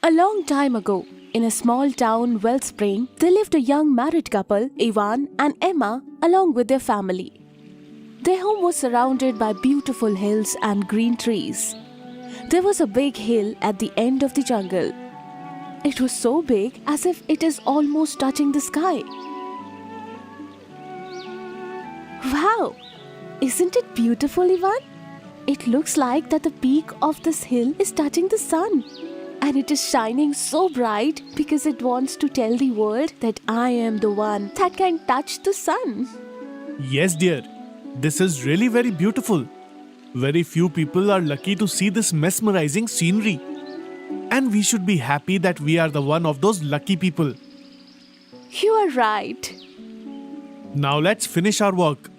A long time ago, in a small town, Wellspring, there lived a young married couple, Ivan and Emma, along with their family. Their home was surrounded by beautiful hills and green trees. There was a big hill at the end of the jungle. It was so big as if it is almost touching the sky. Wow! Isn't it beautiful, Ivan? It looks like that the peak of this hill is touching the sun. And it is shining so bright because it wants to tell the world that I am the one that can touch the sun. Yes, dear. This is really very beautiful. Very few people are lucky to see this mesmerizing scenery. And we should be happy that we are the one of those lucky people. You are right. Now let's finish our work.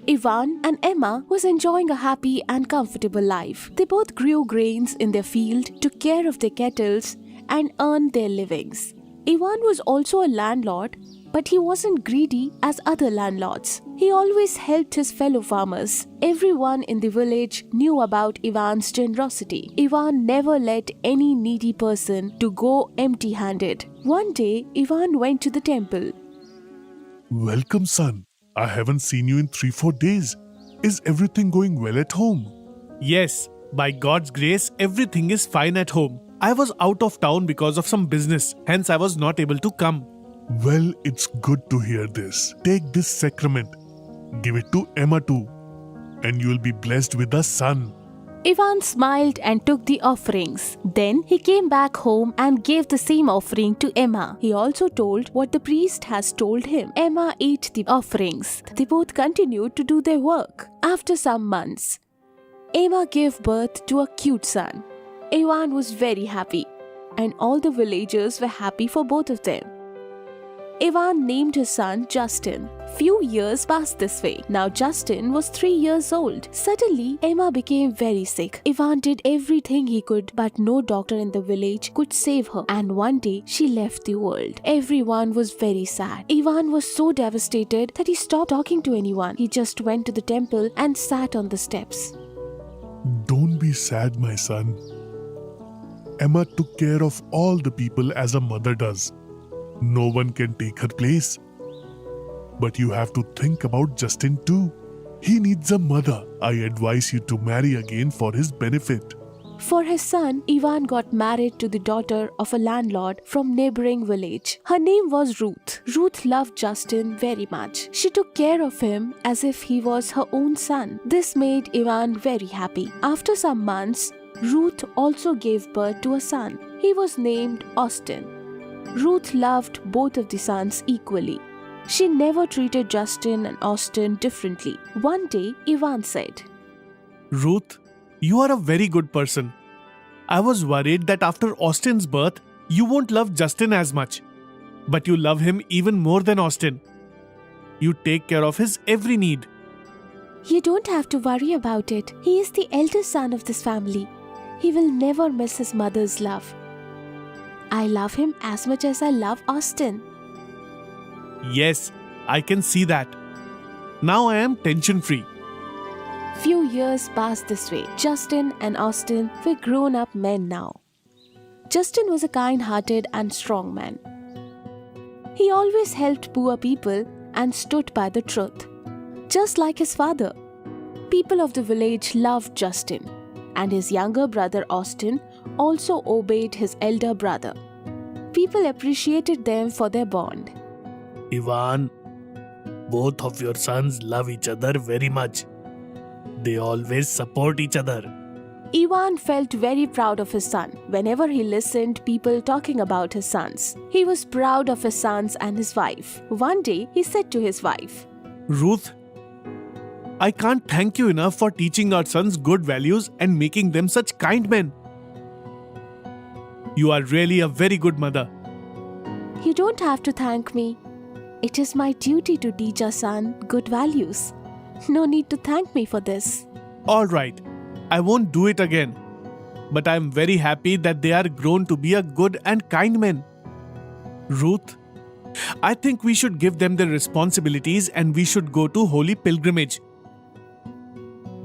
Ivan and Emma was enjoying a happy and comfortable life. They both grew grains in their field, took care of their kettles, and earned their livings. Ivan was also a landlord, but he wasn't greedy as other landlords. He always helped his fellow farmers. Everyone in the village knew about Ivan's generosity. Ivan never let any needy person to go empty-handed. One day, Ivan went to the temple. Welcome, son. I haven't seen you in 3-4 days. Is everything going well at home? Yes, by God's grace, everything is fine at home. I was out of town because of some business, hence I was not able to come. Well, it's good to hear this. Take this sacrament. Give it to Emma too. And you'll be blessed with a son. Ivan smiled and took the offerings. Then he came back home and gave the same offering to Emma. He also told what the priest has told him. Emma ate the offerings. They both continued to do their work. After some months, Emma gave birth to a cute son. Ivan was very happy, and all the villagers were happy for both of them. Ivan named his son Justin. Few years passed this way. Now Justin was 3 years old. Suddenly, Emma became very sick. Ivan did everything he could, but no doctor in the village could save her. And one day, she left the world. Everyone was very sad. Ivan was so devastated that he stopped talking to anyone. He just went to the temple and sat on the steps. Don't be sad, my son. Emma took care of all the people as a mother does. No one can take her place. But you have to think about Justin too. He needs a mother. I advise you to marry again for his benefit. For his son, Ivan got married to the daughter of a landlord from neighboring village. Her name was Ruth. Ruth loved Justin very much. She took care of him as if he was her own son. This made Ivan very happy. After some months, Ruth also gave birth to a son. He was named Austin. Ruth loved both of the sons equally. She never treated Justin and Austin differently. One day, Ivan said, Ruth, you are a very good person. I was worried that after Austin's birth, you won't love Justin as much. But you love him even more than Austin. You take care of his every need. You don't have to worry about it. He is the eldest son of this family. He will never miss his mother's love. I love him as much as I love Austin. Yes, I can see that. Now I am tension-free. Few years passed this way. Justin and Austin were grown-up men now. Justin was a kind-hearted and strong man. He always helped poor people and stood by the truth. Just like his father. People of the village loved Justin, and his younger brother Austin also obeyed his elder brother. People appreciated them for their bond. Ivan, both of your sons love each other very much. They always support each other. Ivan felt very proud of his son. Whenever he listened people talking about his sons, he was proud of his sons and his wife. One day, he said to his wife, Ruth, I can't thank you enough for teaching our sons good values and making them such kind men. You are really a very good mother. You don't have to thank me. It is my duty to teach our son good values. No need to thank me for this. All right, I won't do it again. But I am very happy that they are grown to be a good and kind men. Ruth, I think we should give them their responsibilities and we should go to holy pilgrimage.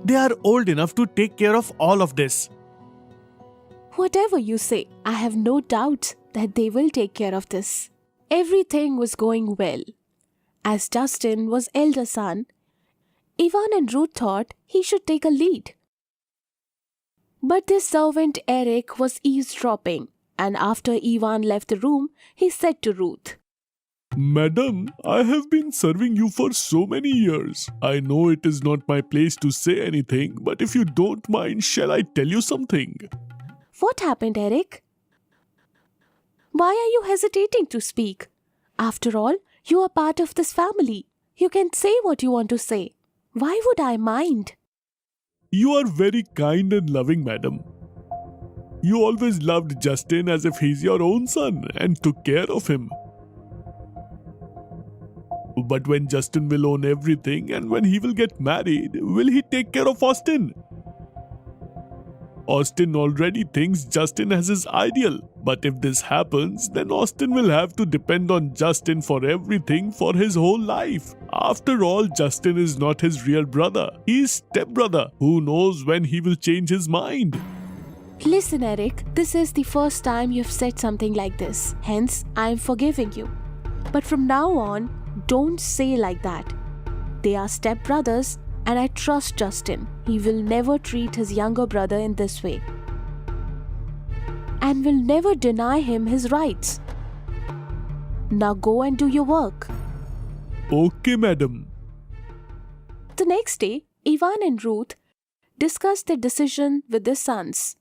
They are old enough to take care of all of this. Whatever you say, I have no doubt that they will take care of this. Everything was going well. As Justin was elder son, Ivan and Ruth thought he should take a lead. But their servant Eric was eavesdropping, and after Ivan left the room, he said to Ruth, Madam, I have been serving you for so many years. I know it is not my place to say anything, but if you don't mind, shall I tell you something? What happened, Eric? Why are you hesitating to speak? After all, you are part of this family. You can say what you want to say. Why would I mind? You are very kind and loving, madam. You always loved Justin as if he's your own son and took care of him. But when Justin will own everything and when he will get married, will he take care of Austin? Austin already thinks Justin as his ideal. But if this happens, then Austin will have to depend on Justin for everything for his whole life. After all, Justin is not his real brother. He is stepbrother. Who knows when he will change his mind? Listen, Eric, this is the first time you've said something like this. Hence, I am forgiving you. But from now on, don't say like that. They are stepbrothers, and I trust Justin. He will never treat his younger brother in this way. And will never deny him his rights. Now go and do your work. Okay, madam. The next day, Ivan and Ruth discussed their decision with their sons.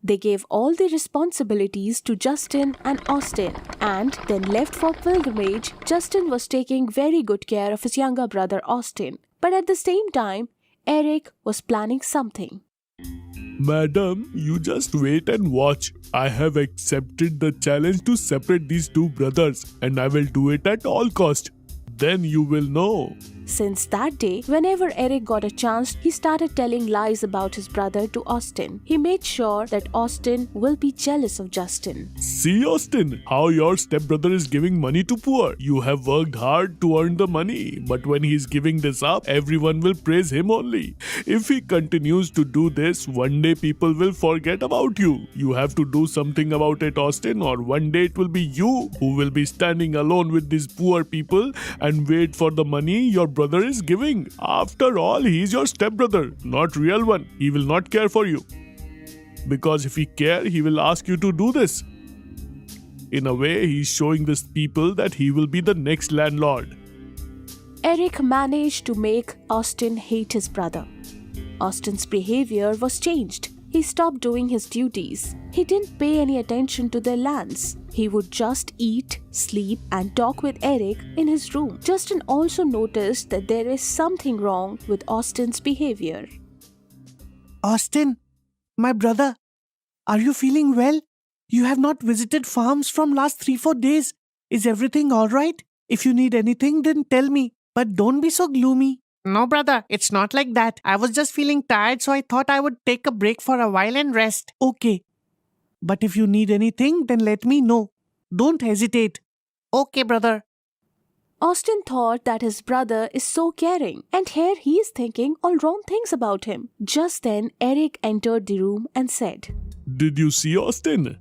They gave all the responsibilities to Justin and Austin and then left for pilgrimage. Justin was taking very good care of his younger brother Austin. But at the same time, Eric was planning something. Madam, you just wait and watch. I have accepted the challenge to separate these two brothers and I will do it at all cost. Then you will know. Since that day, whenever Eric got a chance, he started telling lies about his brother to Austin. He made sure that Austin will be jealous of Justin. See, Austin, how your stepbrother is giving money to poor. You have worked hard to earn the money, but when he is giving this up, everyone will praise him only. If he continues to do this, one day people will forget about you. You have to do something about it, Austin, or one day it will be you who will be standing alone with these poor people and wait for the money your brother is giving. After all, he is your stepbrother, not real one. He will not care for you. Because if he care, he will ask you to do this. In a way, he is showing these people that he will be the next landlord. Eric managed to make Austin hate his brother. Austin's behavior was changed. He stopped doing his duties. He didn't pay any attention to their lands. He would just eat, sleep, and talk with Eric in his room. Justin also noticed that there is something wrong with Austin's behavior. Austin, my brother, are you feeling well? You have not visited farms from last 3-4 days. Is everything alright? If you need anything, then tell me. But don't be so gloomy. No, brother, it's not like that. I was just feeling tired, so I thought I would take a break for a while and rest. Okay. But if you need anything, then let me know. Don't hesitate. Okay, brother. Austin thought that his brother is so caring, and here he is thinking all wrong things about him. Just then, Eric entered the room and said, Did you see Austin?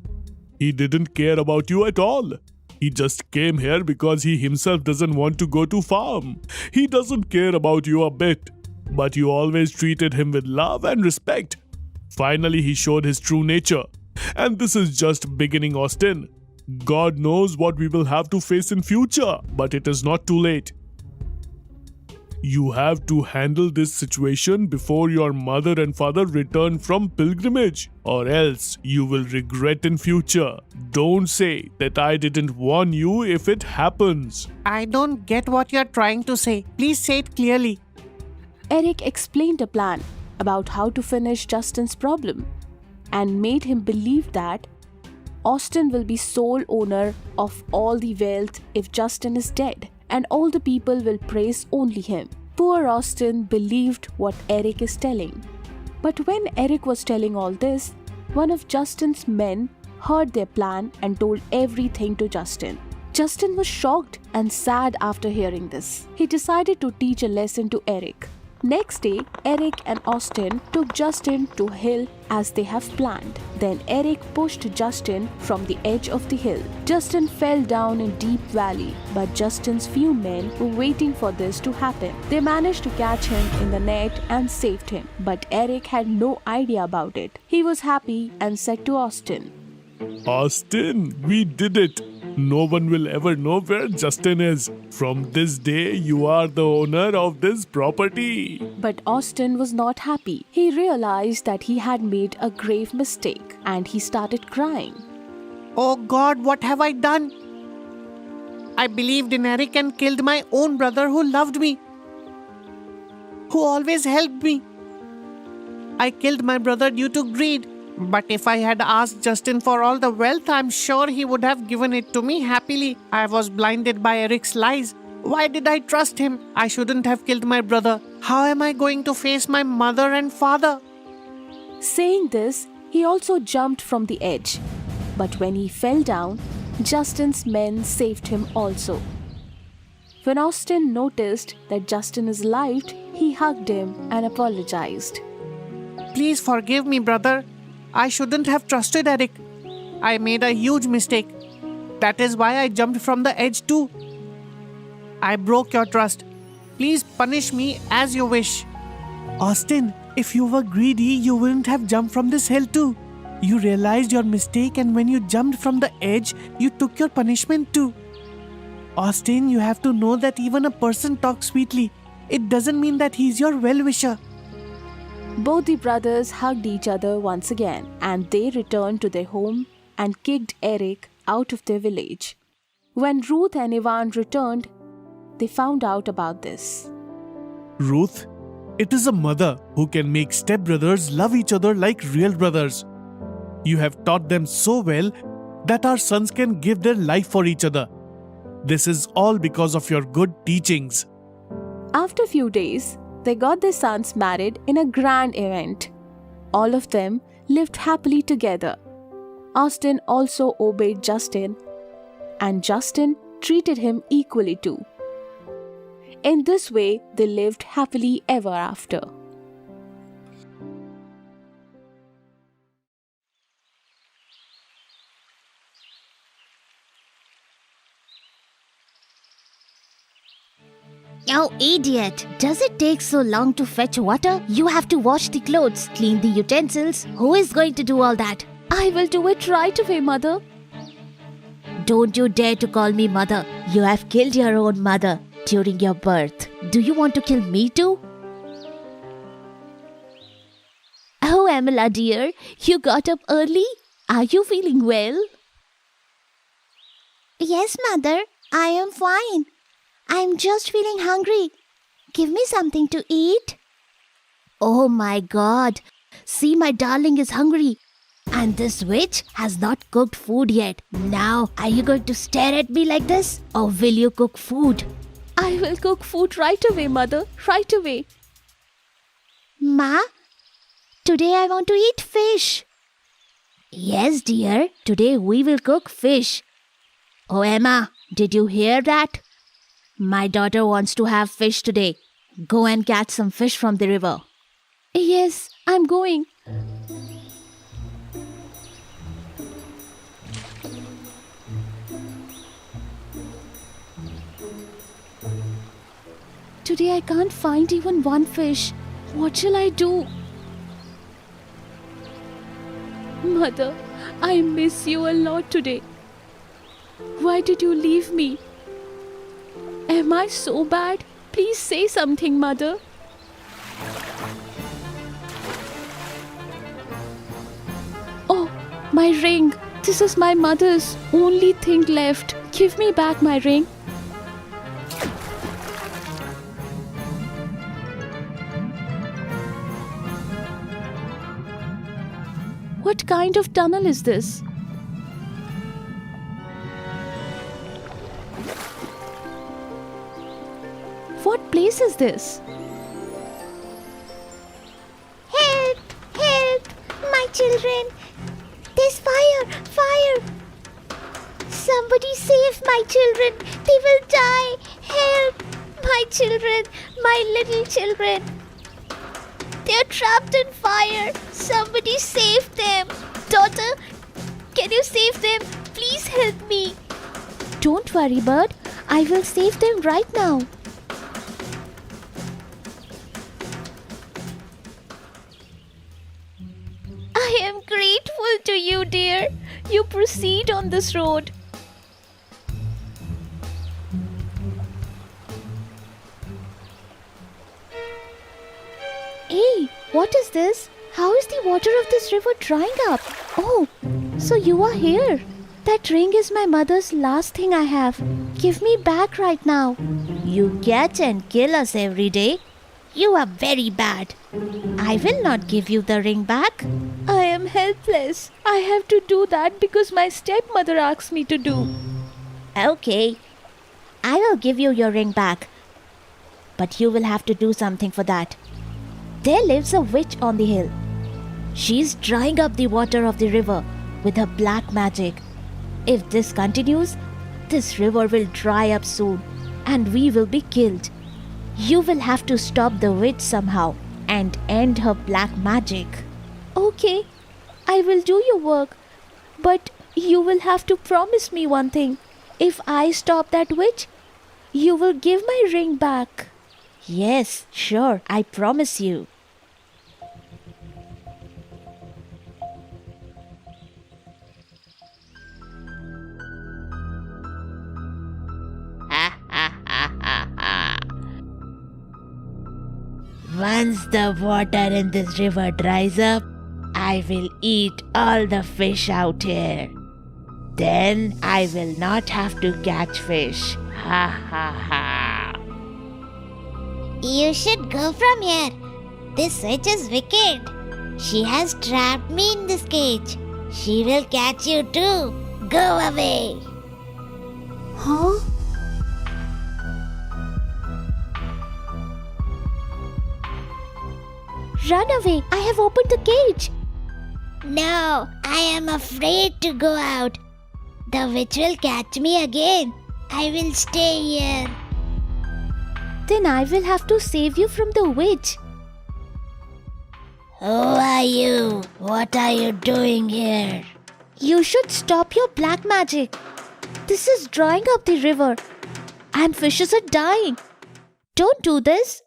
He didn't care about you at all. He just came here because he himself doesn't want to go to farm. He doesn't care about you a bit. But you always treated him with love and respect. Finally, he showed his true nature. And this is just beginning, Austin. God knows what we will have to face in future, but it is not too late. You have to handle this situation before your mother and father return from pilgrimage, or else you will regret in future. Don't say that I didn't warn you if it happens. I don't get what you're trying to say. Please say it clearly. Eric explained a plan about how to finish Justin's problem and made him believe that Austin will be sole owner of all the wealth if Justin is dead, and all the people will praise only him. Poor Austin believed what Eric is telling. But when Eric was telling all this, one of Justin's men heard their plan and told everything to Justin. Justin was shocked and sad after hearing this. He decided to teach a lesson to Eric. Next day, Eric and Austin took Justin to hill as they have planned. Then Eric pushed Justin from the edge of the hill. Justin fell down in deep valley, but Justin's few men were waiting for this to happen. They managed to catch him in the net and saved him, but Eric had no idea about it. He was happy and said to Austin, Austin, we did it. No one will ever know where Justin is. From this day, you are the owner of this property. But Austin was not happy. He realized that he had made a grave mistake and he started crying. Oh God, what have I done? I believed in Eric and killed my own brother who loved me, who always helped me. I killed my brother due to greed. But if I had asked Justin for all the wealth, I'm sure he would have given it to me happily. I was blinded by Eric's lies. Why did I trust him? I shouldn't have killed my brother. How am I going to face my mother and father? Saying this, he also jumped from the edge. But when he fell down, Justin's men saved him also. When Austin noticed that Justin is alive, he hugged him and apologized. Please forgive me, brother. I shouldn't have trusted Eric. I made a huge mistake. That is why I jumped from the edge too. I broke your trust. Please punish me as you wish. Austin, if you were greedy, you wouldn't have jumped from this hill too. You realized your mistake, and when you jumped from the edge, you took your punishment too. Austin, you have to know that even a person talks sweetly. It doesn't mean that he's your well-wisher. Both the brothers hugged each other once again and they returned to their home and kicked Eric out of their village. When Ruth and Ivan returned, they found out about this. Ruth, it is a mother who can make stepbrothers love each other like real brothers. You have taught them so well that our sons can give their life for each other. This is all because of your good teachings. After a few days, they got their sons married in a grand event. All of them lived happily together. Austin also obeyed Justin, and Justin treated him equally too. In this way, they lived happily ever after. Oh, idiot! Does it take so long to fetch water? You have to wash the clothes, clean the utensils. Who is going to do all that? I will do it right away, Mother. Don't you dare to call me mother. You have killed your own mother during your birth. Do you want to kill me too? Oh, Amala dear, you got up early? Are you feeling well? Yes, mother. I am fine. I'm just feeling hungry. Give me something to eat. Oh my God. See, my darling is hungry. And this witch has not cooked food yet. Now, are you going to stare at me like this? Or will you cook food? I will cook food right away, Mother. Right away. Ma, today I want to eat fish. Yes, dear. Today we will cook fish. Oh, Emma, did you hear that? My daughter wants to have fish today. Go and catch some fish from the river. Yes, I'm going. Today I can't find even one fish. What shall I do? Mother, I miss you a lot today. Why did you leave me? Am I so bad? Please say something, Mother. Oh, my ring. This is my mother's only thing left. Give me back my ring. What kind of tunnel is this? What place is this? Help! Help! My children! There's fire! Fire! Somebody save my children! They will die! Help! My children! My little children! They're trapped in fire. Somebody save them. Daughter, can you save them? Please help me. Don't worry, bird. I will save them right now. I am grateful to you, dear. You proceed on this road. Hey, what is this? How is the water of this river drying up? Oh, so you are here. That ring is my mother's last thing I have. Give me back right now. You catch and kill us every day. You are very bad. I will not give you the ring back. I am helpless. I have to do that because my stepmother asked me to do. Okay, I will give you your ring back. But you will have to do something for that. There lives a witch on the hill. She is drying up the water of the river with her black magic. If this continues, this river will dry up soon and we will be killed. You will have to stop the witch somehow and end her black magic. Okay, I will do your work. But you will have to promise me one thing. If I stop that witch, you will give my ring back. Yes, sure, I promise you. Once the water in this river dries up, I will eat all the fish out here. Then I will not have to catch fish. Ha ha ha. You should go from here. This witch is wicked. She has trapped me in this cage. She will catch you too. Go away. Huh? Run away! I have opened the cage! No, I am afraid to go out. The witch will catch me again. I will stay here. Then I will have to save you from the witch. Who are you? What are you doing here? You should stop your black magic. This is drying up the river and fishes are dying. Don't do this.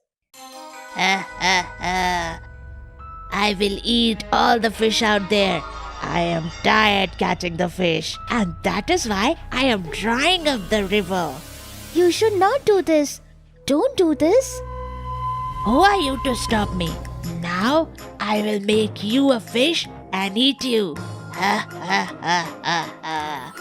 I will eat all the fish out there. I am tired catching the fish, and that is why I am drying up the river. You should not do this. Don't do this. Who are you to stop me? Now I will make you a fish and eat you. Ha ha ha ha ha.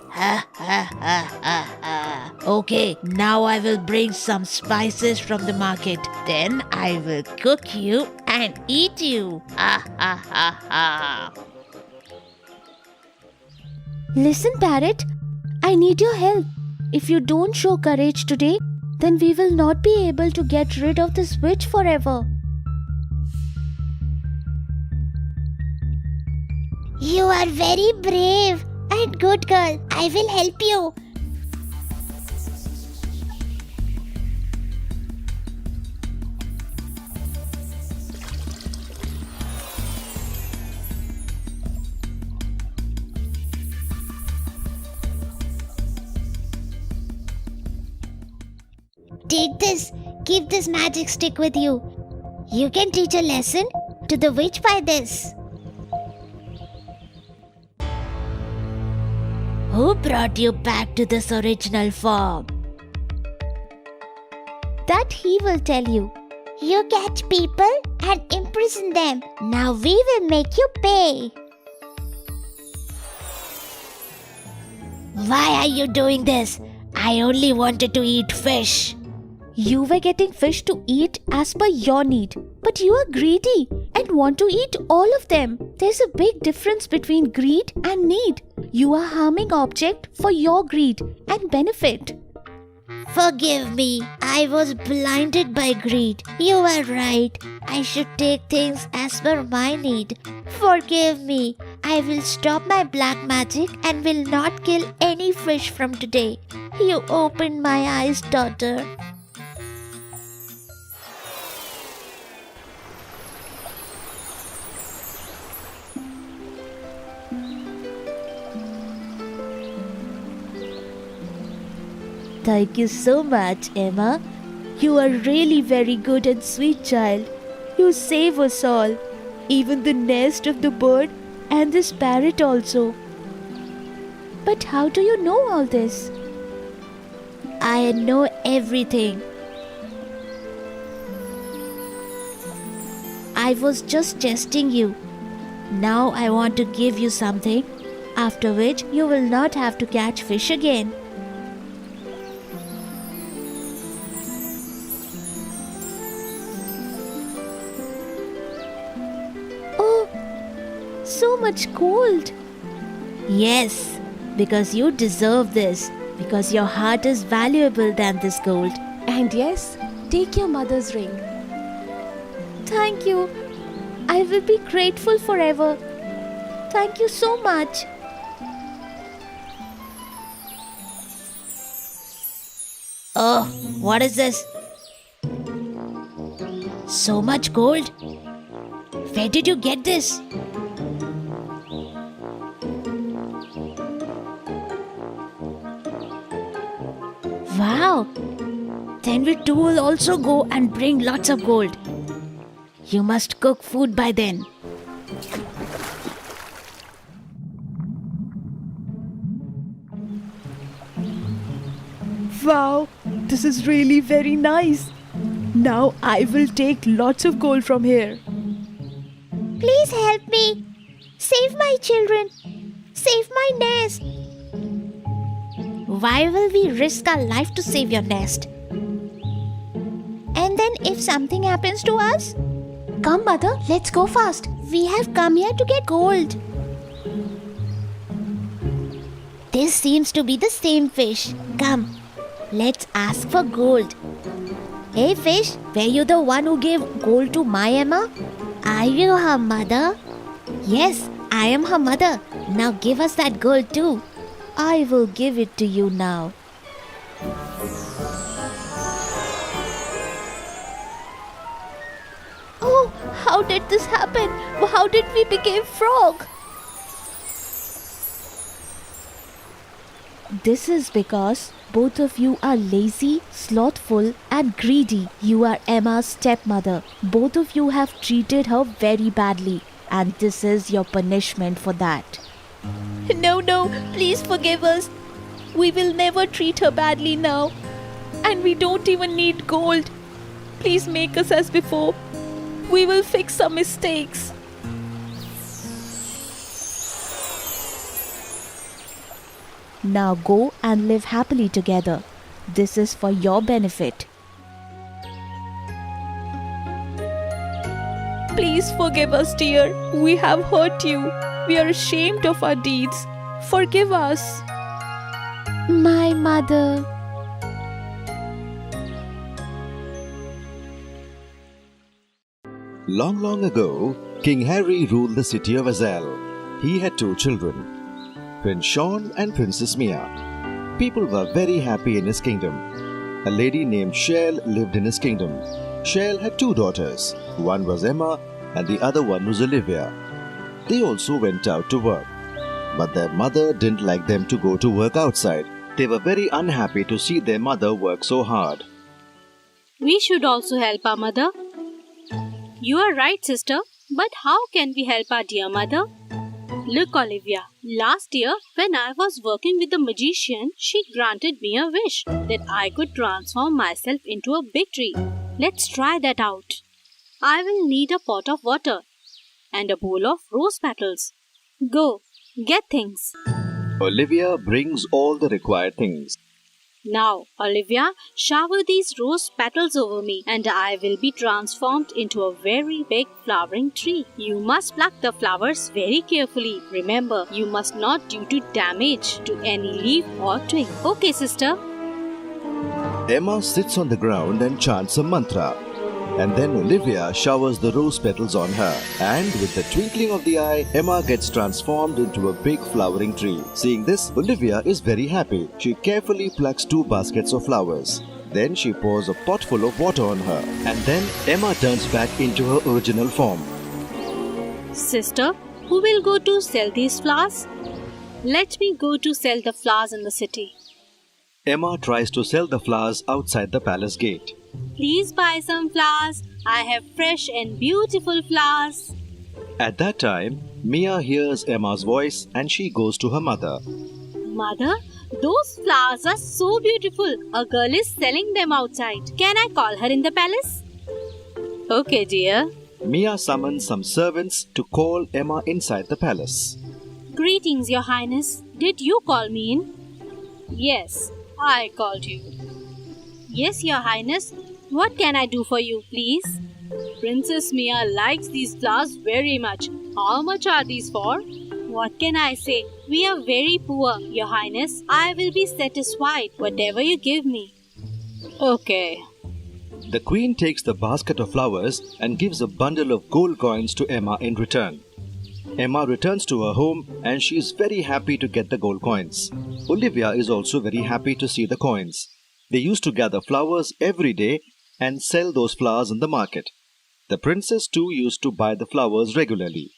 Ha ha ha ha ha. Okay, now I will bring some spices from the market. Then I will cook you and eat you. Ha ha ha ha. Listen, Parrot. I need your help. If you don't show courage today, then we will not be able to get rid of this witch forever. You are very brave and good girl. I will help you. Take this. Keep this magic stick with you. You can teach a lesson to the witch by this. Who brought you back to this original form? That he will tell you. You catch people and imprison them. Now we will make you pay. Why are you doing this? I only wanted to eat fish. You were getting fish to eat as per your need. But you are greedy and want to eat all of them. There's a big difference between greed and need. You are harming object for your greed and benefit. Forgive me. I was blinded by greed. You are right. I should take things as per my need. Forgive me. I will stop my black magic and will not kill any fish from today. You opened my eyes, daughter. Thank you so much, Emma. You are really very good and sweet child. You save us all, even the nest of the bird and this parrot also. But how do you know all this? I know everything. I was just testing you. Now I want to give you something, after which you will not have to catch fish again. So much gold. Yes, because you deserve this. Because your heart is valuable than this gold. And yes, take your mother's ring. Thank you. I will be grateful forever. Thank you so much. Oh, what is this? So much gold? Where did you get this? Wow! Then we too will also go and bring lots of gold. You must cook food by then. Wow, this is really very nice. Now I will take lots of gold from here. Please help me. Save my children. Save my nest. Why will we risk our life to save your nest? And then if something happens to us? Come, mother, let's go fast. We have come here to get gold. This seems to be the same fish. Come, let's ask for gold. Hey fish, were you the one who gave gold to my Emma? Are you her mother? Yes, I am her mother. Now give us that gold too. I will give it to you now. Oh, how did this happen? How did we become frog? This is because both of you are lazy, slothful, and greedy. You are Emma's stepmother. Both of you have treated her very badly, and this is your punishment for that. No, please forgive us. We will never treat her badly now. And we don't even need gold. Please make us as before. We will fix our mistakes. Now go and live happily together. This is for your benefit. Please forgive us, dear. We have hurt you. We are ashamed of our deeds. Forgive us. My mother. Long, long ago, King Harry ruled the city of Azal. He had two children, Prince Sean and Princess Mia. People were very happy in his kingdom. A lady named Shell lived in his kingdom. Shell had two daughters. One was Emma and the other one was Olivia. They also went out to work. But their mother didn't like them to go to work outside. They were very unhappy to see their mother work so hard. We should also help our mother. You are right, sister. But how can we help our dear mother? Look, Olivia, last year when I was working with the magician, she granted me a wish that I could transform myself into a big tree. Let's try that out. I will need a pot of water and a bowl of rose petals. Go, get things. Olivia brings all the required things. Now, Olivia, shower these rose petals over me and I will be transformed into a very big flowering tree. You must pluck the flowers very carefully. Remember, you must not do damage to any leaf or twig. Okay, sister? Emma sits on the ground and chants a mantra. And then Olivia showers the rose petals on her. And with the twinkling of the eye, Emma gets transformed into a big flowering tree. Seeing this, Olivia is very happy. She carefully plucks 2 baskets of flowers. Then she pours a pot full of water on her. And then Emma turns back into her original form. Sister, who will go to sell these flowers? Let me go to sell the flowers in the city. Emma tries to sell the flowers outside the palace gate. Please buy some flowers. I have fresh and beautiful flowers. At that time, Mia hears Emma's voice and she goes to her mother. Mother, those flowers are so beautiful. A girl is selling them outside. Can I call her in the palace? Okay, dear. Mia summons some servants to call Emma inside the palace. Greetings, Your Highness. Did you call me in? Yes, I called you. Yes, Your Highness. What can I do for you, please? Princess Mia likes these flowers very much. How much are these for? What can I say? We are very poor, Your Highness. I will be satisfied whatever you give me. Okay. The queen takes the basket of flowers and gives a bundle of gold coins to Emma in return. Emma returns to her home and she is very happy to get the gold coins. Olivia is also very happy to see the coins. They used to gather flowers every day and sell those flowers in the market. The princess too used to buy the flowers regularly.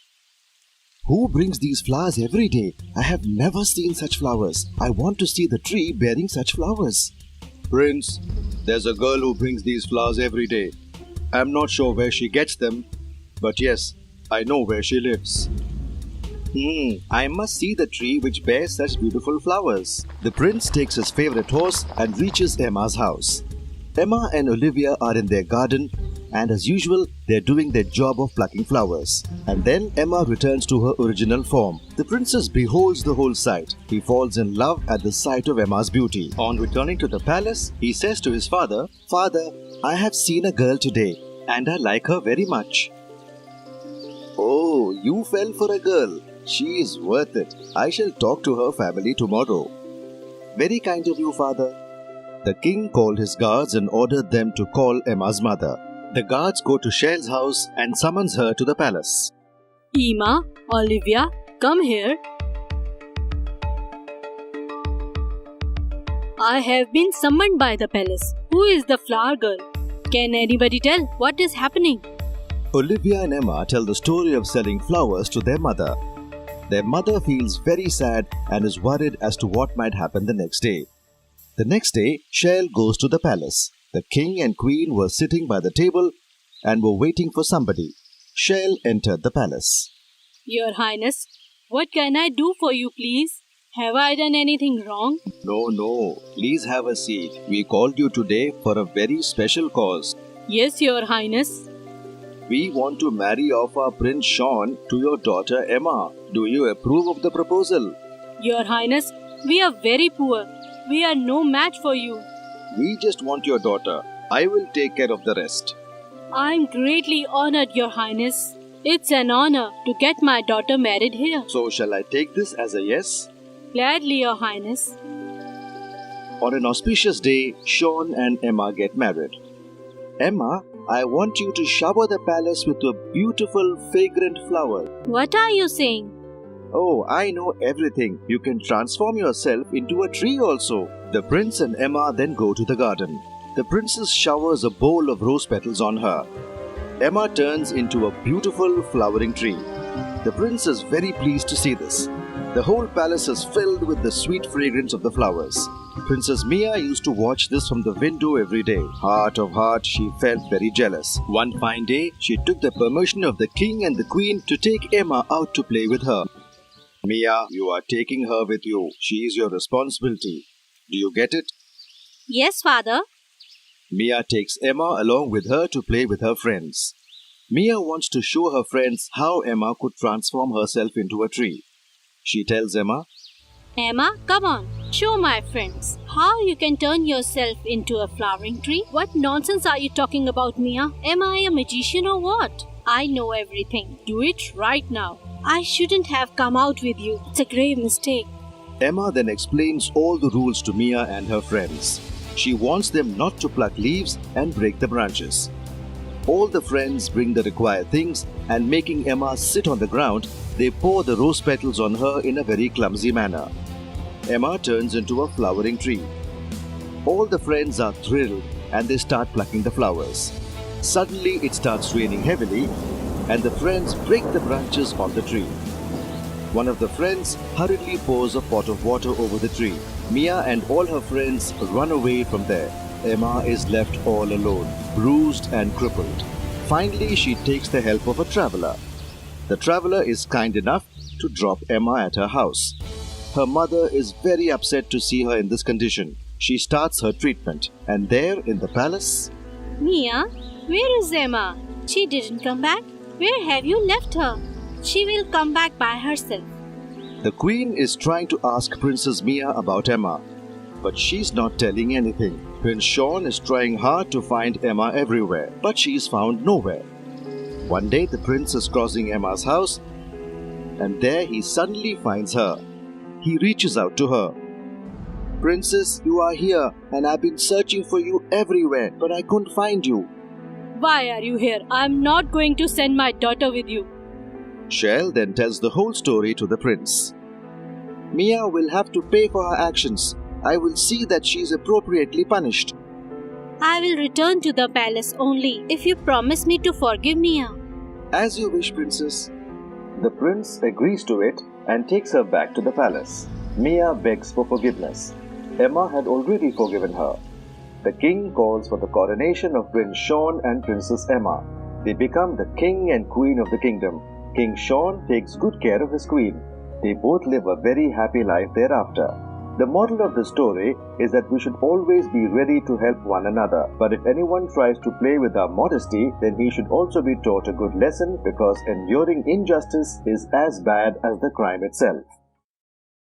Who brings these flowers every day? I have never seen such flowers. I want to see the tree bearing such flowers. Prince, there's a girl who brings these flowers every day. I'm not sure where she gets them, but yes, I know where she lives. I must see the tree which bears such beautiful flowers. The prince takes his favorite horse and reaches Emma's house. Emma and Olivia are in their garden and as usual, they're doing their job of plucking flowers. And then Emma returns to her original form. The princess beholds the whole sight. He falls in love at the sight of Emma's beauty. On returning to the palace, he says to his father, "Father, I have seen a girl today and I like her very much." "Oh, you fell for a girl. She is worth it. I shall talk to her family tomorrow." "Very kind of you, father." The king called his guards and ordered them to call Emma's mother. The guards go to Shell's house and summons her to the palace. Emma, Olivia, come here. I have been summoned by the palace. Who is the flower girl? Can anybody tell what is happening? Olivia and Emma tell the story of selling flowers to their mother. Their mother feels very sad and is worried as to what might happen the next day. The next day, Shell goes to the palace. The king and queen were sitting by the table and were waiting for somebody. Shell entered the palace. Your Highness, what can I do for you, please? Have I done anything wrong? No. Please have a seat. We called you today for a very special cause. Yes, Your Highness. We want to marry off our Prince Sean to your daughter Emma. Do you approve of the proposal? Your Highness, we are very poor. We are no match for you. We just want your daughter. I will take care of the rest. I am greatly honored, Your Highness. It's an honor to get my daughter married here. So shall I take this as a yes? Gladly, Your Highness. On an auspicious day, Sean and Emma get married. Emma, I want you to shower the palace with a beautiful, fragrant flower. What are you saying? Oh, I know everything. You can transform yourself into a tree also. The prince and Emma then go to the garden. The princess showers a bowl of rose petals on her. Emma turns into a beautiful flowering tree. The prince is very pleased to see this. The whole palace is filled with the sweet fragrance of the flowers. Princess Mia used to watch this from the window every day. Heart of heart, she felt very jealous. One fine day, she took the permission of the king and the queen to take Emma out to play with her. "Mia, you are taking her with you. She is your responsibility. Do you get it?" Yes, Father. Mia takes Emma along with her to play with her friends. Mia wants to show her friends how Emma could transform herself into a tree. She tells Emma, Emma, come on. Show my friends how you can turn yourself into a flowering tree. What nonsense are you talking about, Mia? Am I a magician or what? I know everything. Do it right now. I shouldn't have come out with you. It's a grave mistake. Emma then explains all the rules to Mia and her friends. She wants them not to pluck leaves and break the branches. All the friends bring the required things, and making Emma sit on the ground, they pour the rose petals on her in a very clumsy manner. Emma turns into a flowering tree. All the friends are thrilled and they start plucking the flowers. Suddenly it starts raining heavily and the friends break the branches on the tree. One of the friends hurriedly pours a pot of water over the tree. Mia and all her friends run away from there. Emma is left all alone, bruised and crippled. Finally, she takes the help of a traveler. The traveler is kind enough to drop Emma at her house. Her mother is very upset to see her in this condition. She starts her treatment, and there in the palace... Mia, where is Emma? She didn't come back. Where have you left her? She will come back by herself. The queen is trying to ask Princess Mia about Emma, but she's not telling anything. Prince Sean is trying hard to find Emma everywhere, but she is found nowhere. One day the prince is crossing Emma's house, and there he suddenly finds her. He reaches out to her. Princess, you are here, and I've been searching for you everywhere, but I couldn't find you. Why are you here? I'm not going to send my daughter with you. Shell then tells the whole story to the prince. Mia will have to pay for her actions. I will see that she is appropriately punished. I will return to the palace only if you promise me to forgive Mia. As you wish, princess. The prince agrees to it and takes her back to the palace. Mia begs for forgiveness. Emma had already forgiven her. The king calls for the coronation of Prince Sean and Princess Emma. They become the king and queen of the kingdom. King Sean takes good care of his queen. They both live a very happy life thereafter. The moral of the story is that we should always be ready to help one another. But if anyone tries to play with our modesty, then he should also be taught a good lesson, because enduring injustice is as bad as the crime itself.